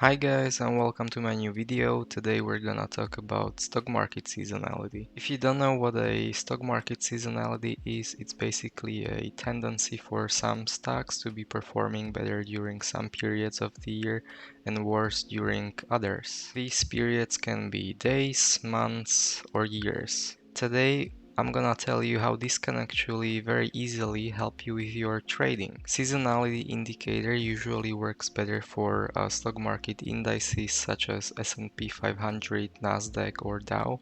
Hi guys, and welcome to my new video. Today we're gonna talk about stock market seasonality. If you don't know what a stock market seasonality is, it's basically a tendency for some stocks to be performing better during some periods of the year and worse during others. These periods can be days, months, or years. Today I'm gonna tell you how this can actually very easily help you with your trading. Seasonality indicator usually works better for stock market indices such as S&P 500, Nasdaq or Dow,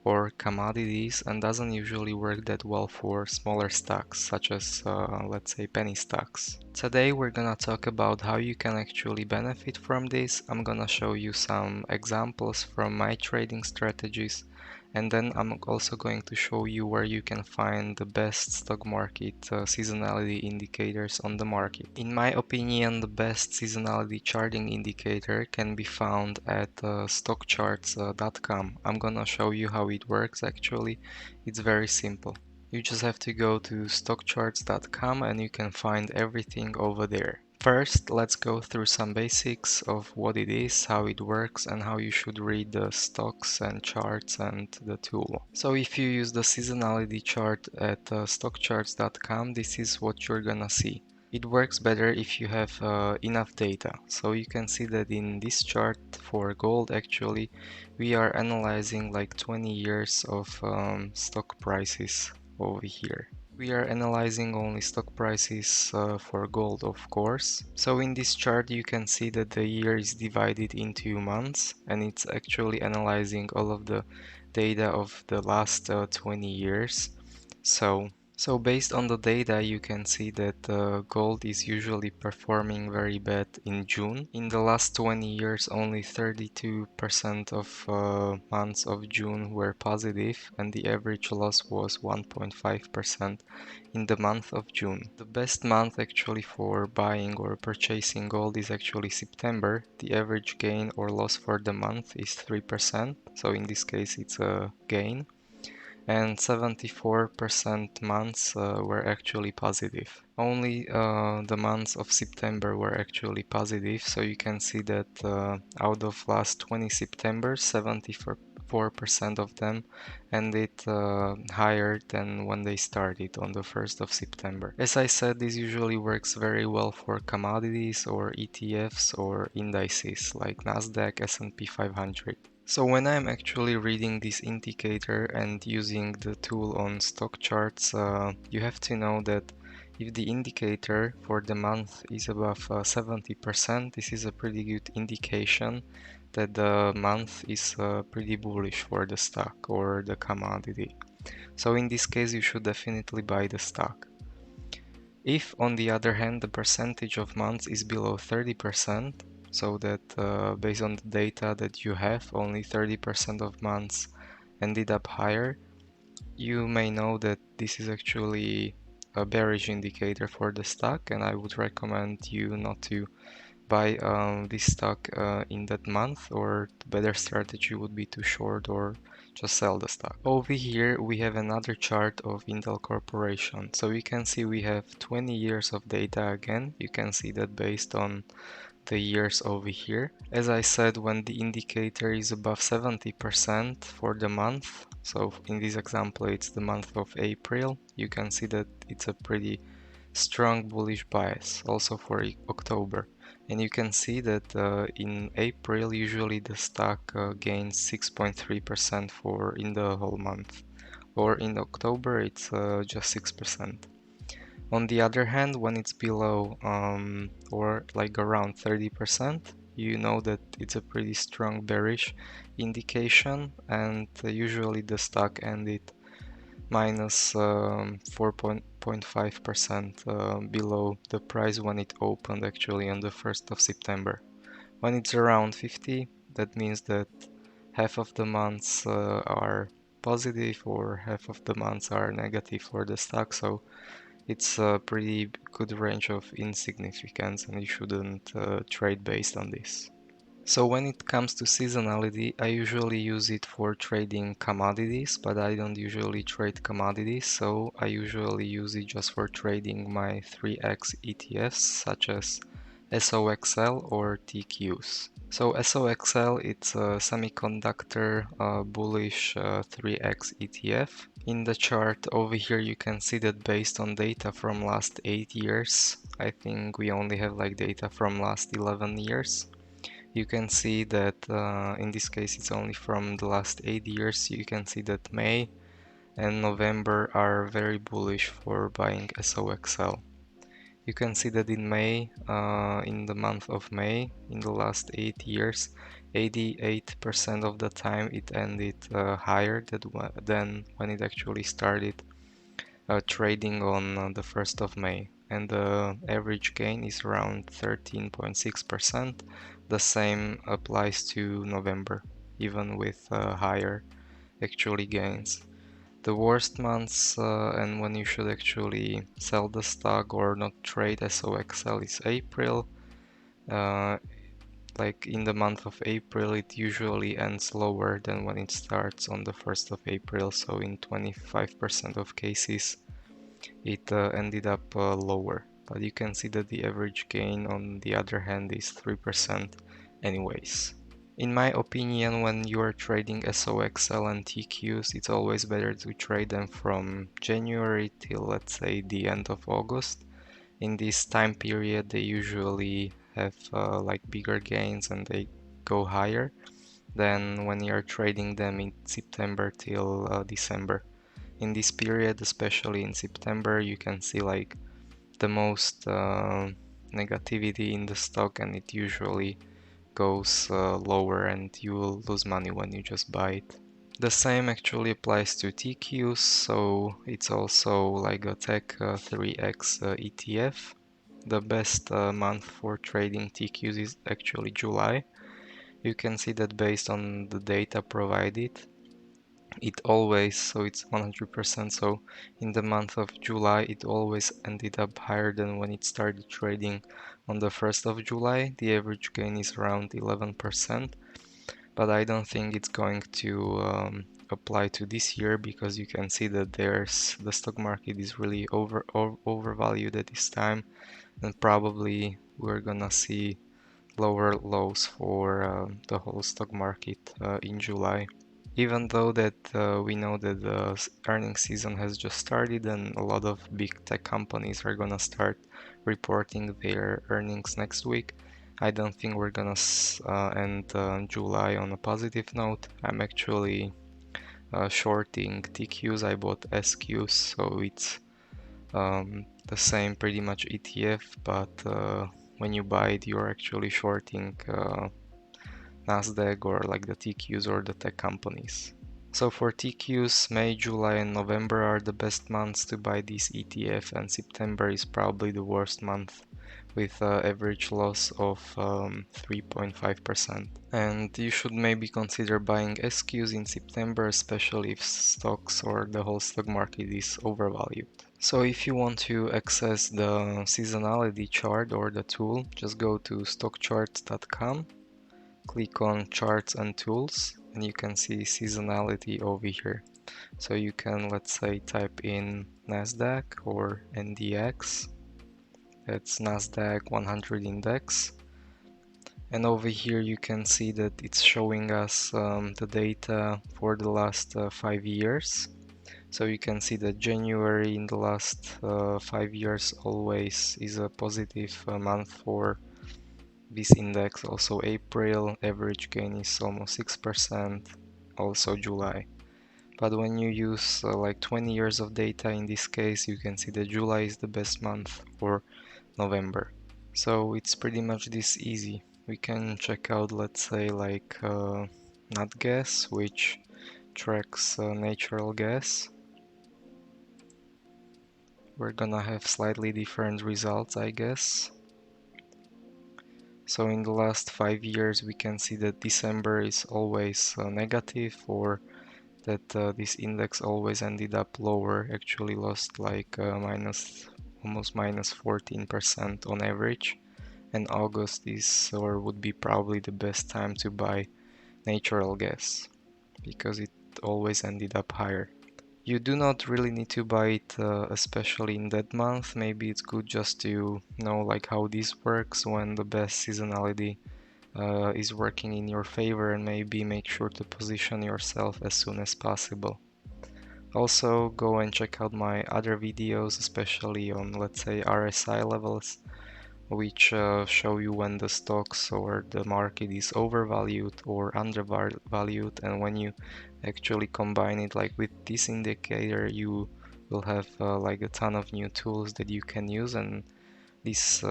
or commodities, and doesn't usually work that well for smaller stocks such as let's say penny stocks. Today we're gonna talk about how you can actually benefit from this. I'm gonna show you some examples from my trading strategies, and then I'm also going to show you where you can find the best stock market seasonality indicators on the market. In my opinion, the best seasonality charting indicator can be found at stockcharts.com. I'm gonna show you how it works actually. It's very simple. You just have to go to stockcharts.com and you can find everything over there. First, let's go through some basics of what it is, how it works, and how you should read the stocks and charts and the tool. So if you use the seasonality chart at stockcharts.com, this is what you're gonna see. It works better if you have enough data. So you can see that in this chart for gold, actually, we are analyzing like 20 years of stock prices over here. We are analyzing only stock prices for gold, of course. So in this chart you can see that the year is divided into months, and it's actually analyzing all of the data of the last 20 years. So based on the data, you can see that gold is usually performing very bad in June. In the last 20 years, only 32% of months of June were positive, and the average loss was 1.5% in the month of June. The best month actually for buying or purchasing gold is actually September. The average gain or loss for the month is 3%, so in this case it's a gain, and 74% months were actually positive. Only the months of September were actually positive, so you can see that out of last 20 September, 74% of them ended higher than when they started on the 1st of September. As I said, this usually works very well for commodities or ETFs or indices like Nasdaq, S&P 500. So when I'm actually reading this indicator and using the tool on stock charts, you have to know that if the indicator for the month is above 70%, this is a pretty good indication that the month is pretty bullish for the stock or the commodity. So in this case, you should definitely buy the stock. If, on the other hand, the percentage of months is below 30%, so that based on the data that you have, only 30% of months ended up higher, you may know that this is actually a bearish indicator for the stock, and I would recommend you not to buy this stock in that month, or the better strategy would be to short or just sell the stock. Over here we have another chart of Intel Corporation. So you can see we have 20 years of data again. You can see that based on the years over here. As I said, when the indicator is above 70% for the month, so in this example it's the month of April, you can see that it's a pretty strong bullish bias also for October. And you can see that in April usually the stock gains 6.3% for in the whole month, or in October it's just 6%. On the other hand, when it's below or like around 30%, you know that it's a pretty strong bearish indication, and usually the stock ended minus 4.5% below the price when it opened actually on the 1st of September. When it's around 50, that means that half of the months are positive or half of the months are negative for the stock, so it's a pretty good range of insignificance and you shouldn't trade based on this. So when it comes to seasonality, I usually use it for trading commodities, but I don't usually trade commodities, so I usually use it just for trading my 3x ETFs such as SOXL or TQs. So SOXL, it's a semiconductor bullish 3x ETF. In the chart over here, you can see that based on data from last 8 years, I think we only have like data from last 11 years. You can see that in this case, it's only from the last 8 years. You can see that May and November are very bullish for buying SOXL. You can see that in May, in the month of May, in the last 8 years, 88% of the time it ended higher than when it actually started trading on the 1st of May. And the average gain is around 13.6%. The same applies to November, even with higher actually gains. The worst months and when you should actually sell the stock or not trade SOXL is April. Uh, like in the month of April, it usually ends lower than when it starts on the 1st of April. So in 25% of cases, it ended up lower. But you can see that the average gain on the other hand is 3% anyways. In my opinion, when you are trading SOXL and TQs, it's always better to trade them from January till, let's say, the end of August. In this time period, they usually have like bigger gains and they go higher than when you're trading them in September till December. In this period, especially in September, you can see like the most negativity in the stock, and it usually goes lower and you will lose money when you just buy it. The same actually applies to TQs, so it's also like a tech 3x ETF. The best month for trading TQs is actually July. You can see that based on the data provided, it always, so it's 100%, so in the month of July it always ended up higher than when it started trading on the 1st of July. The average gain is around 11%, but I don't think it's going to apply to this year because you can see that the stock market is really overvalued at this time, and probably we're gonna see lower lows for the whole stock market in July. Even though that we know that the earnings season has just started and a lot of big tech companies are gonna start reporting their earnings next week, I don't think we're gonna end July on a positive note. I'm actually shorting TQs. I bought SQs, so it's the same pretty much ETF, but when you buy it, you're actually shorting Nasdaq or like the TQs or the tech companies. So for TQs, May, July, and November are the best months to buy this ETF, and September is probably the worst month with average loss of 3.5%. And you should maybe consider buying SQs in September, especially if stocks or the whole stock market is overvalued. So if you want to access the seasonality chart or the tool, just go to stockcharts.com, click on charts and tools, and you can see seasonality over here. So you can, let's say, type in Nasdaq or NDX. That's Nasdaq 100 index. And over here you can see that it's showing us the data for the last 5 years. So you can see that January in the last 5 years always is a positive month for this index. Also April, average gain is almost 6%, also July. But when you use like 20 years of data in this case, you can see that July is the best month for November. So it's pretty much this easy. We can check out, let's say, like nat gas, which tracks natural gas. We're gonna have slightly different results, I guess. So in the last 5 years, we can see that December is always negative, or that this index always ended up lower, actually lost like almost minus 14% on average. And August is or would be probably the best time to buy natural gas because it always ended up higher. You do not really need to buy it, especially in that month. Maybe it's good just to know like how this works when the best seasonality is working in your favor, and maybe make sure to position yourself as soon as possible. Also, go and check out my other videos, especially on, let's say, RSI levels, which show you when the stocks or the market is overvalued or undervalued, and when you actually combine it like with this indicator, you will have like a ton of new tools that you can use, and this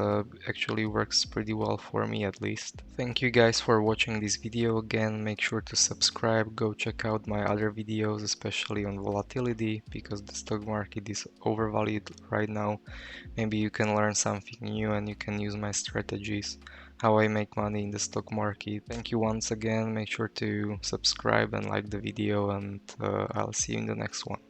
actually works pretty well for me, at least. Thank you guys for watching this video. Again, make sure to subscribe, go check out my other videos, especially on volatility, because the stock market is overvalued right now. Maybe you can learn something new and you can use my strategies, how I make money in the stock market. Thank you once again. Make sure to subscribe and like the video, and I'll see you in the next one.